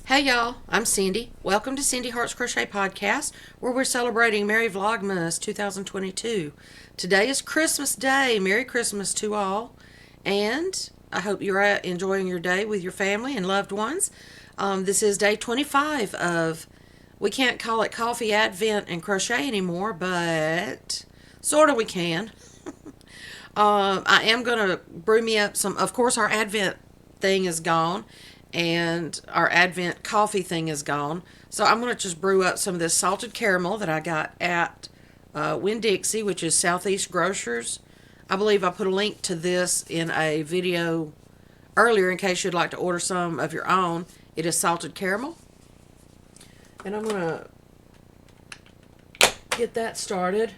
Hey y'all, I'm Cindy. Welcome to Cindy Hearts Crochet Podcast, where we're celebrating Merry Vlogmas 2022. Today is Christmas Day. Merry Christmas to all. And I hope you're enjoying your day with your family and loved ones. This is day 25 of, we can't call it Coffee Advent and Crochet anymore, but sort of we can. I am going to brew me up some, of course our Advent thing is gone. And our Advent coffee thing is gone. So I'm going to just brew up some of this salted caramel that I got at Winn-Dixie, which is Southeast Grocers. I believe I put a link to this in a video earlier in case you'd like to order some of your own. It is salted caramel. And I'm going to get that started.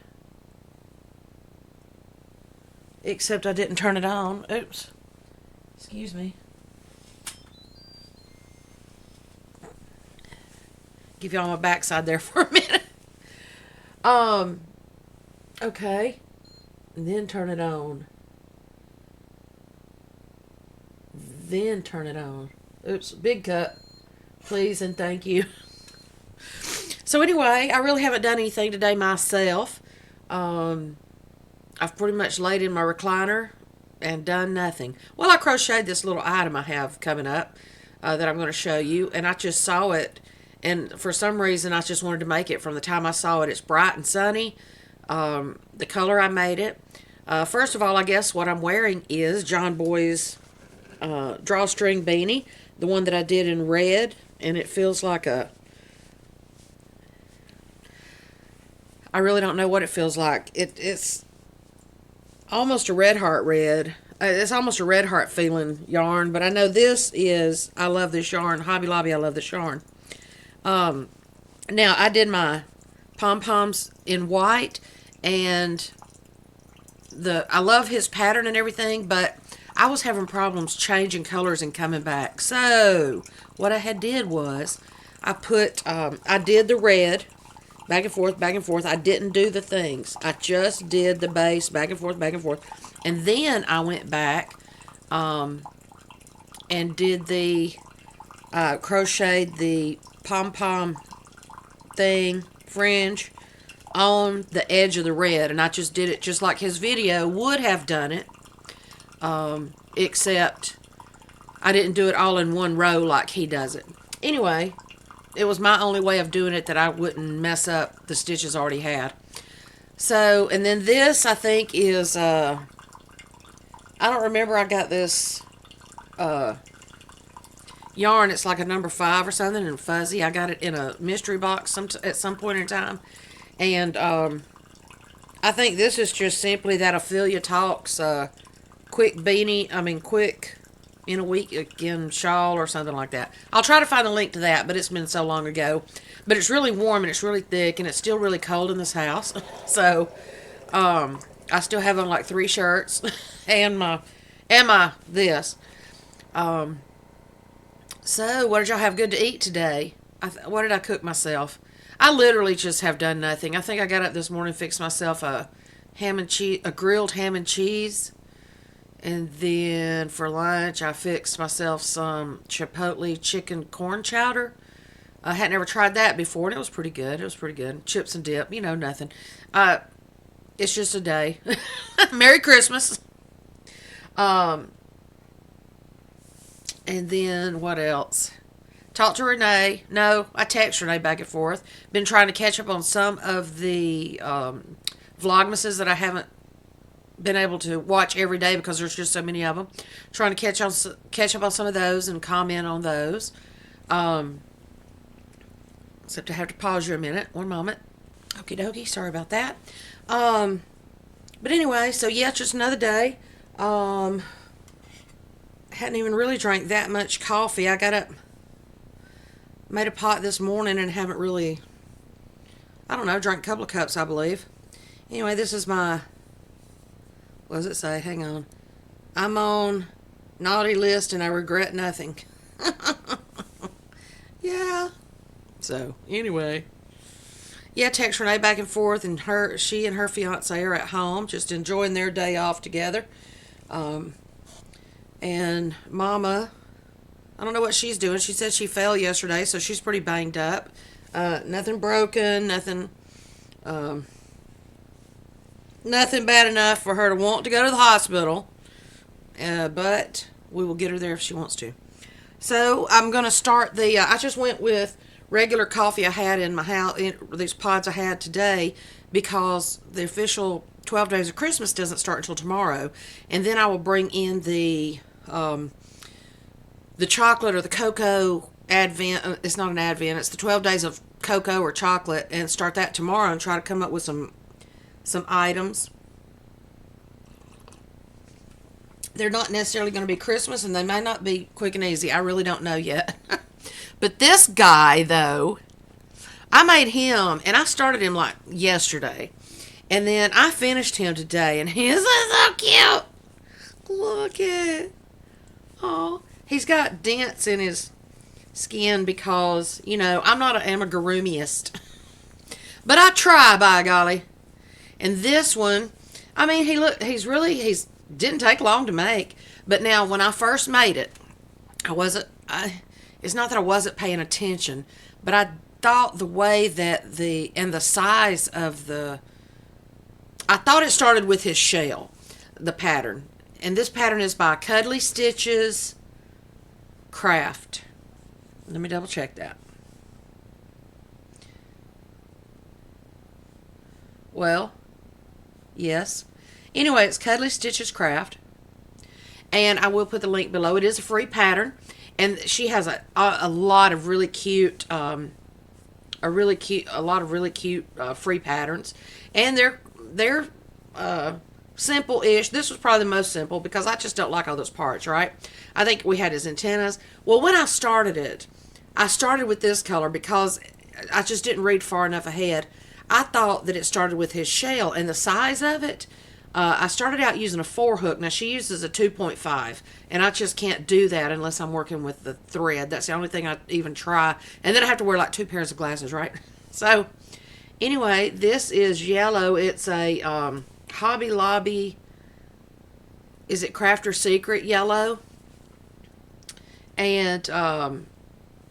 Except I didn't turn it on. Oops. Excuse me. Give y'all my backside there for a minute. Okay. And then turn it on. Then turn it on. Oops, big cut. Please and thank you. So anyway, I really haven't done anything today myself. I've pretty much laid in my recliner and done nothing. Well, I crocheted this little item I have coming up that I'm going to show you. And I just saw it. And for some reason, I just wanted to make it. From the time I saw it, it's bright and sunny. The color I made it. First of all, I guess what I'm wearing is John Boy's drawstring beanie. The one that I did in red. And it feels like a... I really don't know what it feels like. It's almost a Red Heart red. It's almost a Red Heart feeling yarn. But I know this is... I love this yarn. Hobby Lobby, I love this yarn. Now I did my pom-poms in white, and I love his pattern and everything, but I was having problems changing colors and coming back. So what I had did was I did the red back and forth, back and forth. I didn't do the things. I just did the base back and forth, back and forth. And then I went back, and did the, crocheted the pom-pom thing, fringe, on the edge of the red. And I just did it just like his video would have done it. Except I didn't do it all in one row like he does it. Anyway, it was my only way of doing it that I wouldn't mess up the stitches I already had. So, and then this I think is, I don't remember, I got this, yarn. It's like a number 5 or something and fuzzy. I got it in a mystery box at some point in time. And I think this is just simply that Ophelia Talks quick in a week again shawl or something like that. I'll try to find a link to that, but it's been so long ago. But it's really warm and it's really thick and it's still really cold in this house. So I still have on like 3 shirts and my this. So, what did y'all have good to eat today? What did I cook myself? I literally just have done nothing. I think I got up this morning and fixed myself a grilled ham and cheese. And then for lunch, I fixed myself some Chipotle chicken corn chowder. I hadn't ever tried that before, and it was pretty good. Chips and dip, nothing. It's just a day. Merry Christmas. And then, what else? Talked to Renee. No, I text Renee back and forth. Been trying to catch up on some of the Vlogmases that I haven't been able to watch every day because there's just so many of them. Trying to catch up on some of those and comment on those. Except I have to pause you a minute. One moment. Okie dokie. Sorry about that. But anyway, so yeah, it's just another day. Hadn't even really drank that much coffee. I got up, made a pot this morning and haven't really, drank a couple of cups, I believe. Anyway, this is my, what does it say? Hang on. I'm on naughty list and I regret nothing. Yeah. So, anyway. Yeah, text Renee back and forth, and she and her fiance are at home, just enjoying their day off together. And Mama, I don't know what she's doing. She said she fell yesterday, so she's pretty banged up. Nothing broken, nothing bad enough for her to want to go to the hospital. But we will get her there if she wants to. So I'm going to start I just went with regular coffee I had in my house, these pods I had today, because the official 12 Days of Christmas doesn't start until tomorrow. And then I will bring in the chocolate or the cocoa advent. It's not an advent. It's the 12 days of cocoa or chocolate, and start that tomorrow and try to come up with some items. They're not necessarily going to be Christmas, and they may not be quick and easy. I really don't know yet. But this guy, though, I made him, and I started him like yesterday. And then I finished him today, and he's so cute. Look at, oh, he's got dents in his skin because, you know, I'm not an amigurumiist. But I try, by golly. And this one, I mean, he's didn't take long to make. But now, when I first made it, it's not that I wasn't paying attention, but I thought the way that the size of I thought it started with his shell, the pattern. And this pattern is by Cuddly Stitches Craft. Let me double check that. Well, yes. Anyway, it's Cuddly Stitches Craft. And I will put the link below. It is a free pattern. And she has a lot of really cute, a lot of really cute free patterns. And they're simple-ish. This was probably the most simple because I just don't like all those parts, right? I think we had his antennas. Well, when I started it, I started with this color because I just didn't read far enough ahead. I thought that it started with his shell and the size of it. I started out using a 4 hook. Now, she uses a 2.5, and I just can't do that unless I'm working with the thread. That's the only thing I even try. And then I have to wear like 2 pairs of glasses, right? So, anyway, this is yellow. It's a Hobby Lobby, is it Crafter Secret yellow? And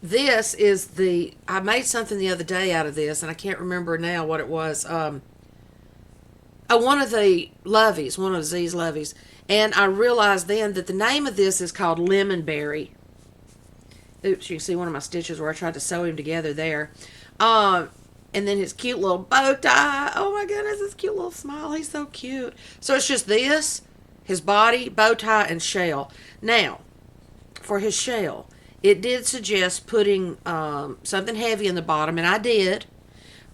this is I made something the other day out of this, and I can't remember now what it was. One of the Loveys, one of Z's Loveys. And I realized then that the name of this is called Lemon Berry. Oops, you can see one of my stitches where I tried to sew him together there. And then his cute little bow tie. Oh my goodness, his cute little smile. He's so cute. So it's just this, his body, bow tie, and shell. Now, for his shell, it did suggest putting something heavy in the bottom, and I did.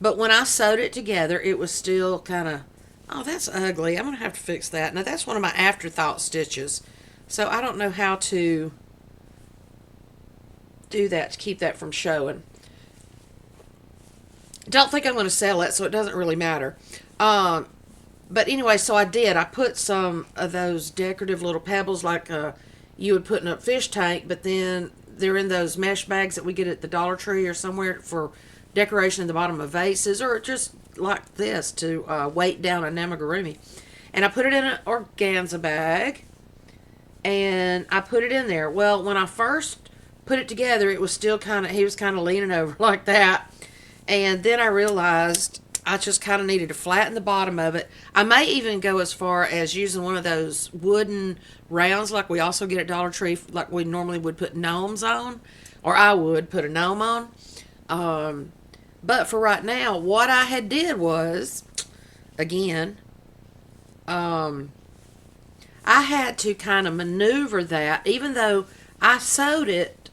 But when I sewed it together, it was still kind of, oh, that's ugly. I'm going to have to fix that. Now, that's one of my afterthought stitches. So I don't know how to do that to keep that from showing. Don't think I'm going to sell it, so it doesn't really matter. But anyway, so I did. I put some of those decorative little pebbles like you would put in a fish tank, but then they're in those mesh bags that we get at the Dollar Tree or somewhere for decoration in the bottom of vases, or just like this to weight down an amigurumi. And I put it in an organza bag, and I put it in there. Well, when I first put it together, it was still he was kind of leaning over like that. And then I realized I just kind of needed to flatten the bottom of it. I may even go as far as using one of those wooden rounds like we also get at Dollar Tree, like we normally would put gnomes on, or I would put a gnome on. But for right now, what I had did was, again, I had to kind of maneuver that, even though I sewed it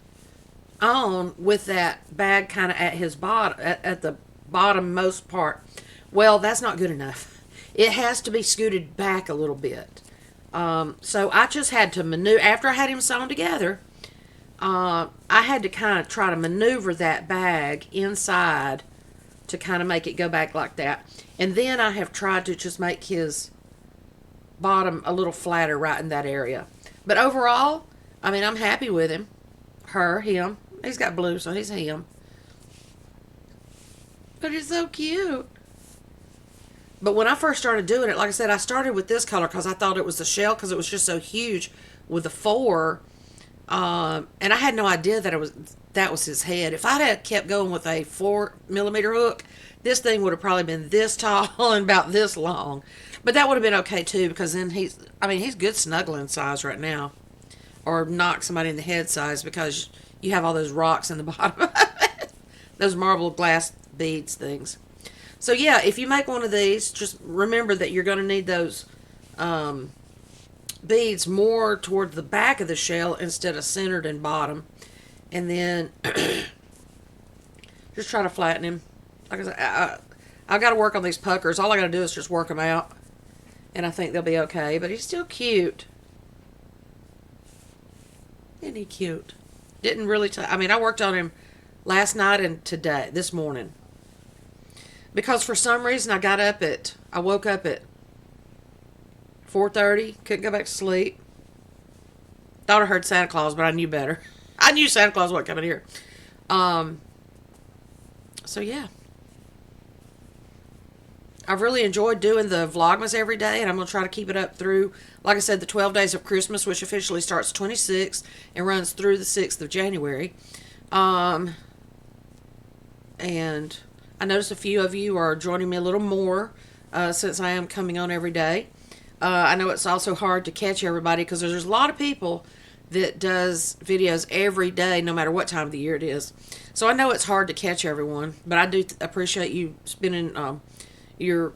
on with that bag kind of at his bottom, at the bottommost part. Well, that's not good enough. It has to be scooted back a little bit. So I just had to maneuver, after I had him sewn together, I had to kind of try to maneuver that bag inside to kind of make it go back like that. And then I have tried to just make his bottom a little flatter right in that area. But overall, I mean, I'm happy with him. Him. He's got blue, so he's him. But it's so cute. But when I first started doing it, like I said, I started with this color because I thought it was the shell because it was just so huge with the 4 And I had no idea that was his head. If I'd have kept going with a 4 millimeter hook, this thing would have probably been this tall and about this long. But that would have been okay too, because then he's good snuggling size right now, or knock somebody in the head size, because you have all those rocks in the bottom of it, those marble glass beads things. So yeah, if you make one of these, just remember that you're going to need those beads more toward the back of the shell instead of centered in bottom. And then just try to flatten him. Like I said, I got to work on these puckers. All I got to do is just work them out, and I think they'll be okay. But he's still cute. Isn't he cute? Didn't really I worked on him last night and this morning. Because for some reason I woke up at 4:30, couldn't go back to sleep. Thought I heard Santa Claus, but I knew better. I knew Santa Claus wasn't coming here. So yeah. I've really enjoyed doing the Vlogmas every day, and I'm going to try to keep it up through, like I said, the 12 days of Christmas, which officially starts 26th and runs through the 6th of January. And I noticed a few of you are joining me a little more since I am coming on every day. I know it's also hard to catch everybody, because there's a lot of people that does videos every day, no matter what time of the year it is. So I know it's hard to catch everyone, but I do appreciate you spending your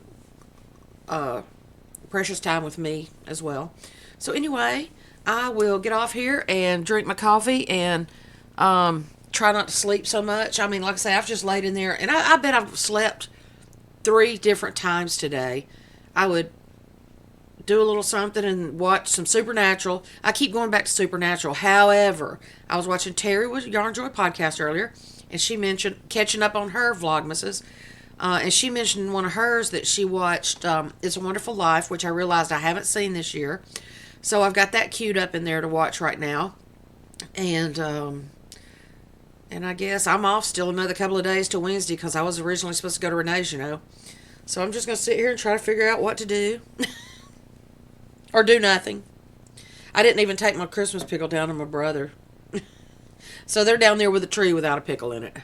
precious time with me as well. So anyway, I will get off here and drink my coffee and try not to sleep so much. Like I say, I've just laid in there, and I bet I've slept 3 different times today. I would do a little something and watch some Supernatural. I keep going back to Supernatural. However, I was watching Terry with Yarn Joy podcast earlier, and she mentioned catching up on her Vlogmases. And she mentioned one of hers that she watched, It's a Wonderful Life, which I realized I haven't seen this year. So I've got that queued up in there to watch right now. And I guess I'm off still another couple of days till Wednesday, because I was originally supposed to go to Renee's, So I'm just going to sit here and try to figure out what to do. Or do nothing. I didn't even take my Christmas pickle down to my brother. So they're down there with a tree without a pickle in it.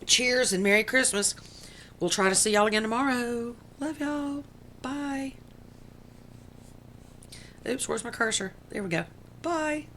Cheers and Merry Christmas. We'll try to see y'all again tomorrow. Love y'all. Bye. Oops, where's my cursor? There we go. Bye.